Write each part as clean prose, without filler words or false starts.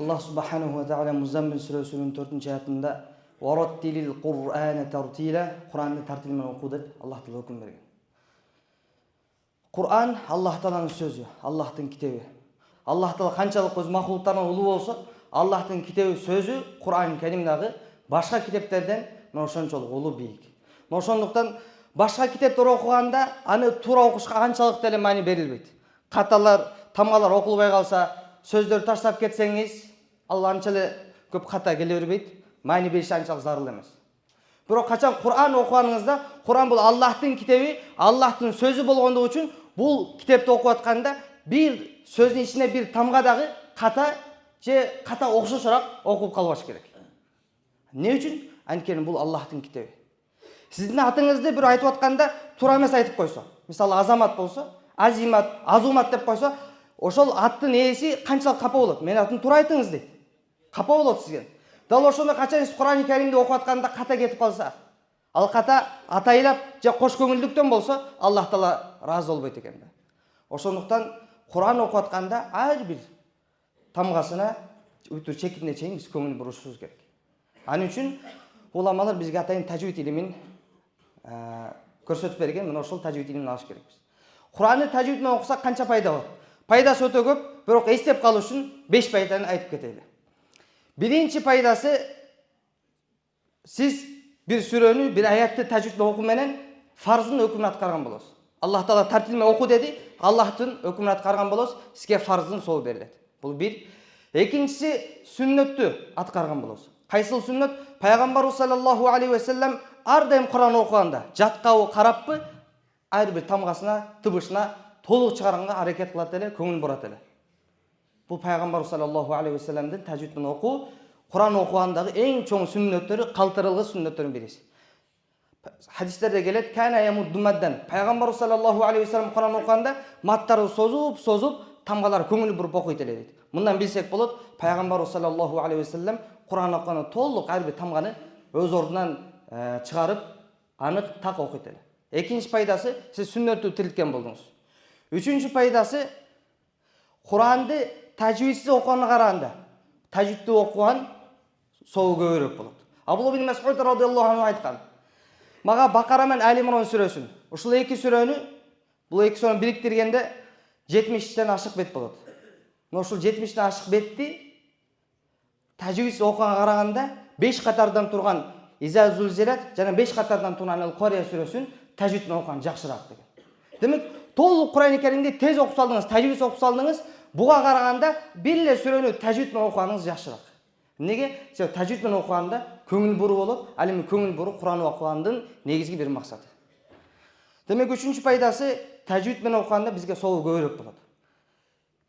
Allah subhanahu wa ta'ala Muzammil surəsinin 4-cü ayətində "Varattilil Qur'ane tartila" Qur'anı tartilмен oku деп Allah Taala hüküm berген. Qur'an Allah Taala'nın sözü, Allah'ın kitabı. Allah Taala qanchalik o'z mahluqlardan ulug' bolsa, Allah'ın kitabı sözü Qur'an-ı Kerimdagi başqa kitaplardan ошончолук улуу бийик. Ошондуктан башка китептер окуганда аны туура окушка канчалык деле маани берилбейт. Каталар, тамгалар окулбай калса, сөздөр таштап кетсеңиз, ал анчалык көп ката келе бербейт. Маани бериш анчалык зарыл эмес. Бирок качан Кур'ан окуганыңызда, Кур'ан бул Аллахтын китеби, Аллахтын сөзү болгондугу үчүн бул китепти окуп атканда бир сөздүн ичине бир тамга дагы ката же ката окшошураак окуп калбаш керек. Не үчүн? Анткени бул Аллахтын китеби. Сиздин атыңызды бир айтып атканда туура эмес айтып койсо, мисалы Азамат болсо, Азимат, Азумат деп койсо, ошол аттын ээси канчалык капа болот? Мен атын туура айтыңыз дейт. Капа болот сизге. Дал ошондо качан сиз Кур'ан-ы Керимди окуп атканда ката кетип калса, ал ката атайлап же кош көңүлдүктөн болсо, Аллах Таала ыраазы болбойт экен да. Ошондуктан Кур'ан окуп атканда ар бир тамгасына өтө чекине чейин биз көңүл бурушубуз керек. Аны үчүн уламалар бизге атайын тажвид илимин көрсөтүп берген, мына ошол тажвид илимин алыш керекпиз. Кур'анды тажвид менен окусак канча пайда бар? Пайдасы өтө көп, бирок эстеп калуу үчүн 5 пайданы айтып кетели. Биринчи пайдасы, сиз бир сүрөнү, бир аятты тажвид менен окуу менен фарздын өкүмүн аткарган болосуз. Аллах Таала тартил менен окуу деди, Аллахтын өкүмүн аткарган болосуз, сизге фарздын сообу берилет. Бул бир. Экинчиси, сүннөттү аткарган болосуз. Кайсыл сүннөт? Пайгамбарыбыз саллаллаху алейхи ва саллям ар дайым Кур'ан окуганда жаткабы, караппы, ар бир тамгасына, тыбышына толук чыгарганга аракет кылат эле, көңүл бурат эле. Бул Пайгамбарыбыз саллаллаху алейхи ва саллямдын тажвид менен окуу, Кур'ан окугандагы эң чоң сүннөттөрү, калтырылгы сүннөттөрүн бириси. Хадистерде келет, "Кана ямудду маддан". Пайгамбарыбыз саллаллаху алейхи ва саллям Кур'ан окуганда маттарды созуп, тамгалар көңүл буруп окуйт эле дейт. Мындан билсек болот, Пайгамбарыбыз саллаллаху алейхи ва саллям Кур'ан окуганда толук ар бир тамганы өз ордунан чыгарып, анык так окуйт эле. Экинчи пайдасы, сиз сүннөттү тирилткен болдуңуз. Үчүнчү пайдасы, Кур'анды тажвидсиз окуганга караганда, тажвидти окуган сообу көбүрөөк болот. Абдулла ибн Мас'уд радыйаллаху анху айткан: "Мага Бакара менен Али Имран сүрөсүн, ушул эки сүрөнү, бул эки сүрөнү бириктиргенде 70тен ашык бет болот. Мына ушул 70тен ашык бетти тажвидсиз окуганга караганда 5 катардан турган Иза Зулзилат жана 5 катардан турган Ал-Кур'ан сүрөсүн тажвид менен окуган жакшыраак деген. Демек, толук Кур'ан-ы Керимди тез окуп салдыңыз, тажвидсиз окуп салдыңыз, буга караганда бир эле сүрөнү тажвид менен окуганыңыз жакшыраак. Неге? Себеби тажвид менен окуганда көңүл буруу болот. Ал эми көңүл буруу Кур'ан окугандын негизги бир максаты. Демек, үчүнчү пайдасы, тажвид менен окуганда бизге сообу көбүрөөк болот.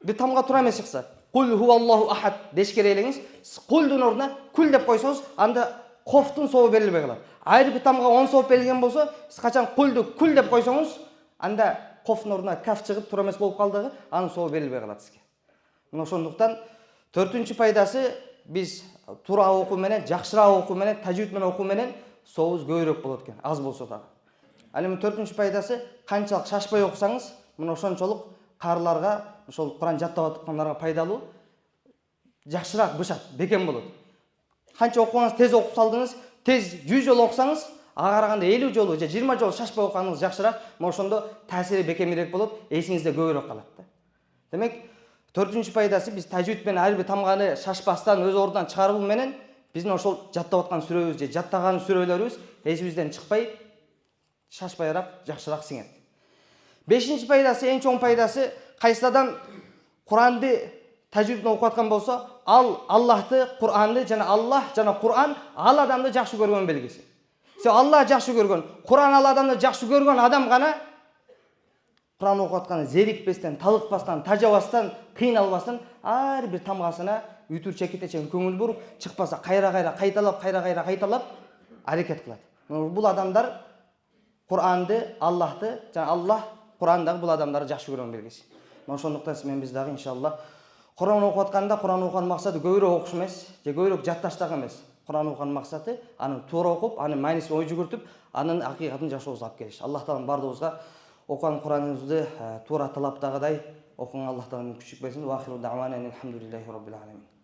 Бир тамга туура эмес чыкса, "Кул хуаллаху ахад" деш керек элеңиз, кулдун ордуна кул деп койсоңуз, анда кофтун сообу берилбей калат. Айры бир тамга 10 сооп берилген болсо, сиз качан кулду кул деп койсоңуз, анда кофтун ордуна каф чыгып туура эмес болуп калдыгы, анын сообу берилбей калат сизге. Мына ошондуктан төртүнчү пайдасы, биз туура окуу менен, жакшыраак окуу менен, тажвид менен окуу менен сообубуз көбүрөөк болот экен, аз болсо дагы. Ал эми төртүнчү пайдасы, канчалык шашпай окусаңыз, мына ошончолук карыларга, ошол Кур'ан жаттап аткандарга пайдалуу, жакшыраак бышат, бекем болот. Канча окугаңыз, тез окуп салдыңыз, тез 100 жолу окусаңыз, ага караганда 50 жолу же 20 жолу шашпай окуганыңыз жакшыраак, мына ошондо таасири бекемирээк болот, эсиңизде көбүрөөк калат да. Демек, төртүнчү пайдасы, биз тажвид менен ар бир тамганы шашпастан өз ордунан чыгаруу менен биздин ошол жаттап аткан сүрөбүз же жаттаган сүрөлөрүбүз эсибизден чыкпай, шашпайраак, жакшыраак сиңет. Бешинчи пайдасы, эң чоң пайдасы, кайсы адам Кур'анды тажвид менен окуп аткан болсо, ал Аллахты, Кур'анды жана Аллах жана Кур'ан ал адамды жакшы көргөн белгиси. Себеби Аллах жакшы көргөн, Кур'ан ал адамды жакшы көргөн адам гана Кур'ан окуп атканда зерикпестен, талыкпастан, тажабастан, кыйналбастан ар бир тамгасына үтүр чеките чейин көңүл буруп, чыкпаса кайра кайталап аракет кылат. Бул адамдар Кур'анды, Аллахты жана Аллах Кур'андагы бул адамдарды жакшы көргөн белгиси. Ошондуктан биз дагы иншалла Кур'ан окуп атканда, Кур'ан окуган максаты көбүрөөк окуш эмес, же көбүрөөк жатташтак эмес. Кур'ан окуган максаты аны туура окуп, анын маанисин ой жүгүртүп, анын акыйкатын жашообузга алып келиш. Аллах Таалам бардыгыбызга окуган Кур'аныбызды туура талаптагыдай окуган Аллах Таалам күчүк берсин. Ва ахиру дa'wana алхамдулиллахи rabbil alamin.